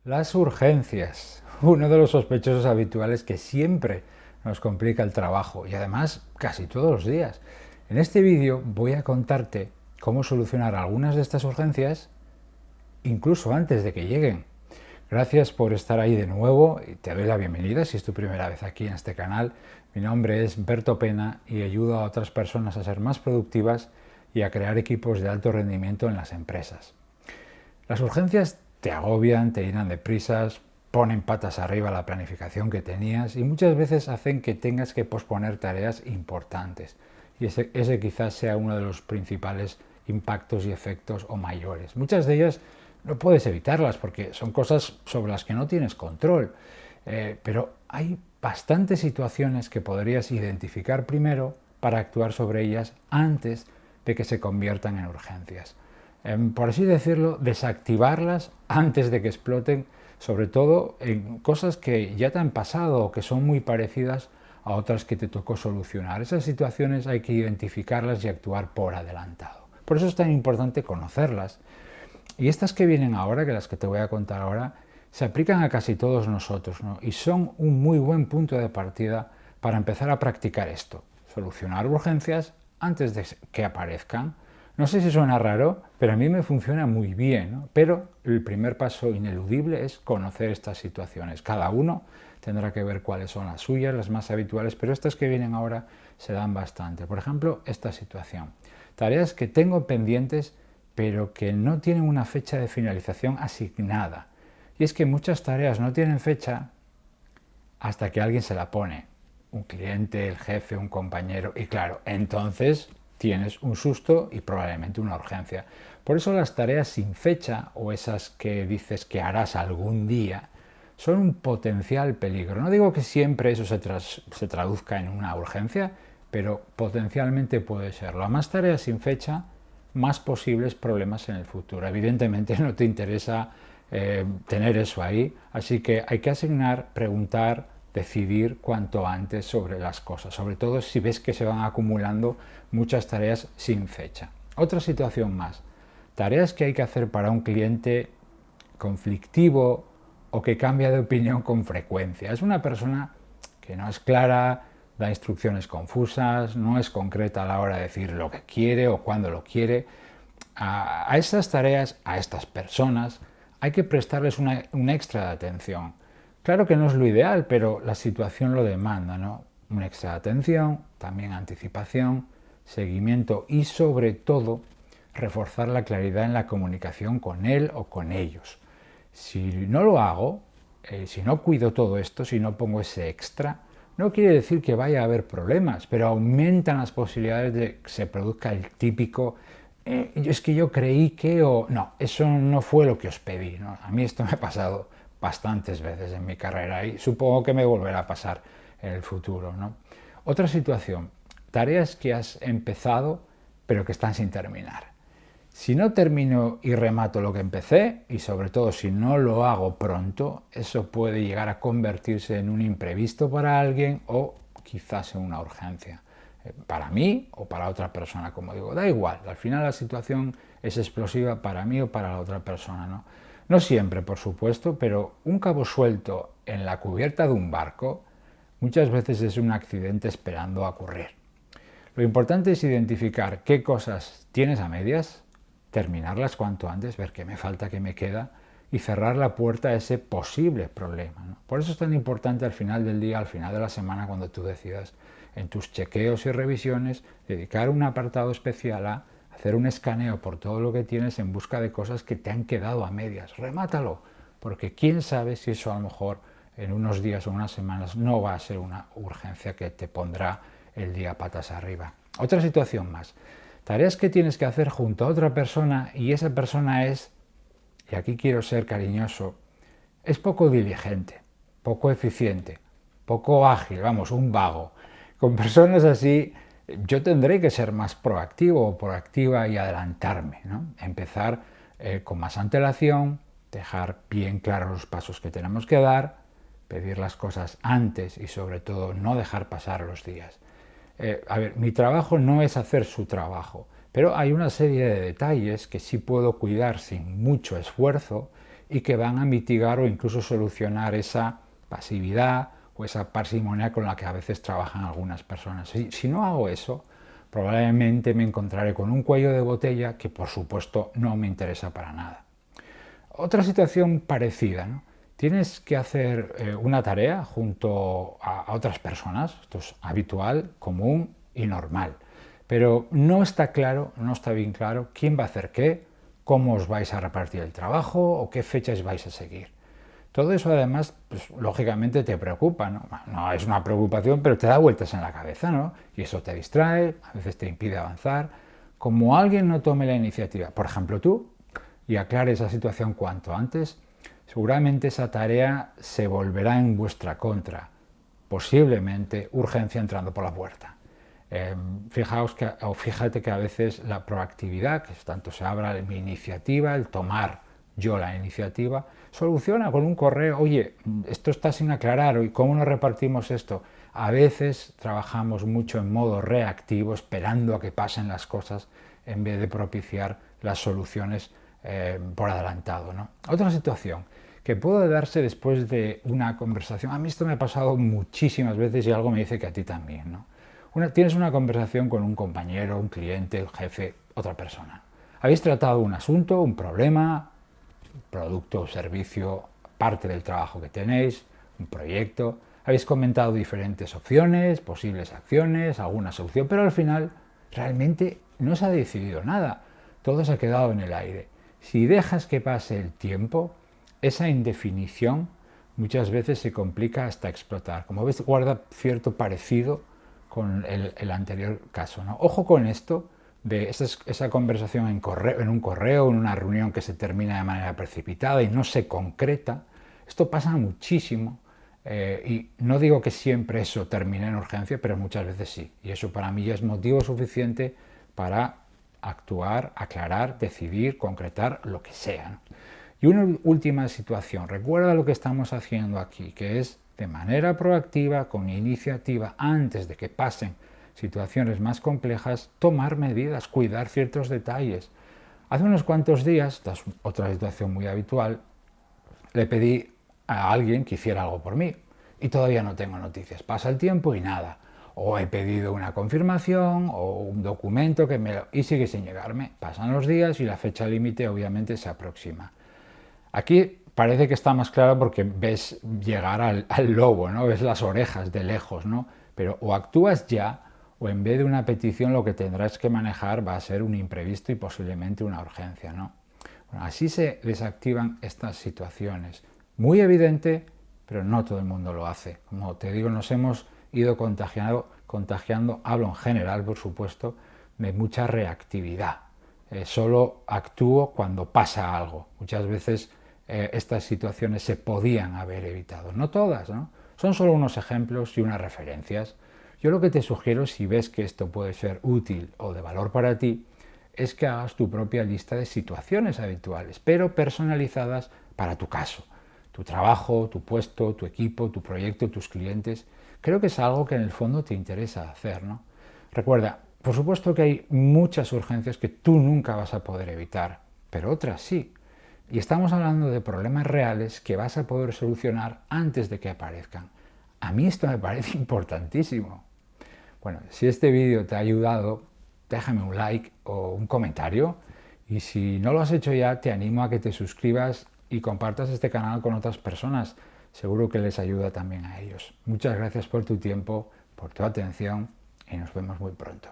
Las urgencias, uno de los sospechosos habituales que siempre nos complica el trabajo y además casi todos los días. En este vídeo voy a contarte cómo solucionar algunas de estas urgencias incluso antes de que lleguen. Gracias por estar ahí de nuevo y te doy la bienvenida si es tu primera vez aquí en este canal. Mi nombre es Berto Pena y ayudo a otras personas a ser más productivas y a crear equipos de alto rendimiento en las empresas. Las urgencias te agobian, te llenan de prisas, ponen patas arriba la planificación que tenías y muchas veces hacen que tengas que posponer tareas importantes. Y ese quizás sea uno de los principales impactos y efectos o mayores. Muchas de ellas no puedes evitarlas porque son cosas sobre las que no tienes control. Pero hay bastantes situaciones que podrías identificar primero para actuar sobre ellas antes de que se conviertan en urgencias. Por así decirlo, desactivarlas antes de que exploten, sobre todo en cosas que ya te han pasado o que son muy parecidas a otras que te tocó solucionar. Esas situaciones hay que identificarlas y actuar por adelantado. Por eso es tan importante conocerlas. Y estas que vienen ahora, que las que te voy a contar ahora, se aplican a casi todos nosotros, ¿no? Y son un muy buen punto de partida para empezar a practicar esto. Solucionar urgencias antes de que aparezcan. No sé si suena raro, pero a mí me funciona muy bien, ¿no? Pero el primer paso ineludible es conocer estas situaciones. Cada uno tendrá que ver cuáles son las suyas, las más habituales, pero estas que vienen ahora se dan bastante. Por ejemplo, esta situación. Tareas que tengo pendientes, pero que no tienen una fecha de finalización asignada. Y es que muchas tareas no tienen fecha hasta que alguien se la pone. Un cliente, el jefe, un compañero. Y claro, entonces tienes un susto y probablemente una urgencia. Por eso las tareas sin fecha o esas que dices que harás algún día son un potencial peligro. No digo que siempre eso se traduzca en una urgencia, pero potencialmente puede serlo. A más tareas sin fecha, más posibles problemas en el futuro. Evidentemente no te interesa tener eso ahí, así que hay que asignar, preguntar, decidir cuanto antes sobre las cosas, sobre todo si ves que se van acumulando muchas tareas sin fecha. Otra situación más, tareas que hay que hacer para un cliente conflictivo o que cambia de opinión con frecuencia. Es una persona que no es clara, da instrucciones confusas, no es concreta a la hora de decir lo que quiere o cuándo lo quiere. A estas tareas, a estas personas, hay que prestarles una extra de atención. Claro que no es lo ideal, pero la situación lo demanda, ¿no? Una extra de atención, también anticipación, seguimiento y sobre todo reforzar la claridad en la comunicación con él o con ellos. Si no lo hago, si no cuido todo esto, si no pongo ese extra, no quiere decir que vaya a haber problemas, pero aumentan las posibilidades de que se produzca el típico es que yo creí que o no, eso no fue lo que os pedí, ¿no? A mí esto me ha pasado bastantes veces en mi carrera y supongo que me volverá a pasar en el futuro, ¿no? Otra situación, tareas que has empezado pero que están sin terminar. Si no termino y remato lo que empecé, y sobre todo si no lo hago pronto, eso puede llegar a convertirse en un imprevisto para alguien o quizás en una urgencia. Para mí o para otra persona, como digo, da igual, al final la situación es explosiva para mí o para la otra persona, ¿no? No siempre, por supuesto, pero un cabo suelto en la cubierta de un barco muchas veces es un accidente esperando a ocurrir. Lo importante es identificar qué cosas tienes a medias, terminarlas cuanto antes, ver qué me falta, qué me queda y cerrar la puerta a ese posible problema, ¿no? Por eso es tan importante al final del día, al final de la semana, cuando tú decidas en tus chequeos y revisiones, dedicar un apartado especial a hacer un escaneo por todo lo que tienes en busca de cosas que te han quedado a medias. Remátalo, porque quién sabe si eso a lo mejor en unos días o unas semanas no va a ser una urgencia que te pondrá el día patas arriba. Otra situación más, tareas que tienes que hacer junto a otra persona y esa persona es, y aquí quiero ser cariñoso, es poco diligente, poco eficiente, poco ágil, vamos, un vago. Con personas así yo tendré que ser más proactivo o proactiva y adelantarme, ¿no? Empezar con más antelación, dejar bien claros los pasos que tenemos que dar, pedir las cosas antes y sobre todo no dejar pasar los días. A ver, mi trabajo no es hacer su trabajo, pero hay una serie de detalles que sí puedo cuidar sin mucho esfuerzo y que van a mitigar o incluso solucionar esa pasividad o esa parsimonia con la que a veces trabajan algunas personas. Si no hago eso, probablemente me encontraré con un cuello de botella que por supuesto no me interesa para nada. Otra situación parecida, ¿no? Tienes que hacer una tarea junto a otras personas, esto es habitual, común y normal, pero no está claro, no está bien claro quién va a hacer qué, cómo os vais a repartir el trabajo o qué fechas vais a seguir. Todo eso además, pues, lógicamente te preocupa, ¿no? No es una preocupación, pero te da vueltas en la cabeza, ¿no? Y eso te distrae, a veces te impide avanzar. Como alguien no tome la iniciativa, por ejemplo tú, y aclare esa situación cuanto antes, seguramente esa tarea se volverá en vuestra contra, posiblemente urgencia entrando por la puerta. Fíjate que a veces la proactividad, que tanto se habla de mi iniciativa, el tomar yo la iniciativa, soluciona con un correo, oye, esto está sin aclarar, ¿y cómo nos repartimos esto? A veces trabajamos mucho en modo reactivo, esperando a que pasen las cosas, en vez de propiciar las soluciones por adelantado, ¿no? Otra situación que puede darse después de una conversación, a mí esto me ha pasado muchísimas veces y algo me dice que a ti también, ¿no? Tienes una conversación con un compañero, un cliente, un jefe, otra persona. Habéis tratado un asunto, un problema, producto o servicio, parte del trabajo que tenéis, un proyecto. Habéis comentado diferentes opciones, posibles acciones, alguna solución, pero al final realmente no se ha decidido nada. Todo se ha quedado en el aire. Si dejas que pase el tiempo, esa indefinición muchas veces se complica hasta explotar. Como ves, guarda cierto parecido con el anterior caso, ¿no? Ojo con esto de esa conversación en un correo, en una reunión que se termina de manera precipitada y no se concreta. Esto pasa muchísimo y no digo que siempre eso termine en urgencia, pero muchas veces sí. Y eso para mí ya es motivo suficiente para actuar, aclarar, decidir, concretar, lo que sea, ¿no? Y una última situación, recuerda lo que estamos haciendo aquí, que es de manera proactiva, con iniciativa, antes de que pasen situaciones más complejas, tomar medidas, cuidar ciertos detalles. Hace unos cuantos días, esta es otra situación muy habitual, le pedí a alguien que hiciera algo por mí y todavía no tengo noticias. Pasa el tiempo y nada. O he pedido una confirmación o un documento y sigue sin llegarme. Pasan los días y la fecha límite obviamente se aproxima. Aquí parece que está más claro porque ves llegar al lobo, ¿no? Ves las orejas de lejos, ¿no? Pero o actúas ya o en vez de una petición lo que tendrás que manejar va a ser un imprevisto y posiblemente una urgencia, ¿no? Bueno, así se desactivan estas situaciones. Muy evidente, pero no todo el mundo lo hace. Como te digo, nos hemos ido contagiando, hablo en general, por supuesto, de mucha reactividad. Solo actúo cuando pasa algo. Muchas veces estas situaciones se podían haber evitado. No todas, ¿no? Son solo unos ejemplos y unas referencias. Yo lo que te sugiero, si ves que esto puede ser útil o de valor para ti, es que hagas tu propia lista de situaciones habituales, pero personalizadas para tu caso. Tu trabajo, tu puesto, tu equipo, tu proyecto, tus clientes. Creo que es algo que en el fondo te interesa hacer, ¿no? Recuerda, por supuesto que hay muchas urgencias que tú nunca vas a poder evitar, pero otras sí. Y estamos hablando de problemas reales que vas a poder solucionar antes de que aparezcan. A mí esto me parece importantísimo. Bueno, si este vídeo te ha ayudado, déjame un like o un comentario. Y si no lo has hecho ya, te animo a que te suscribas y compartas este canal con otras personas. Seguro que les ayuda también a ellos. Muchas gracias por tu tiempo, por tu atención y nos vemos muy pronto.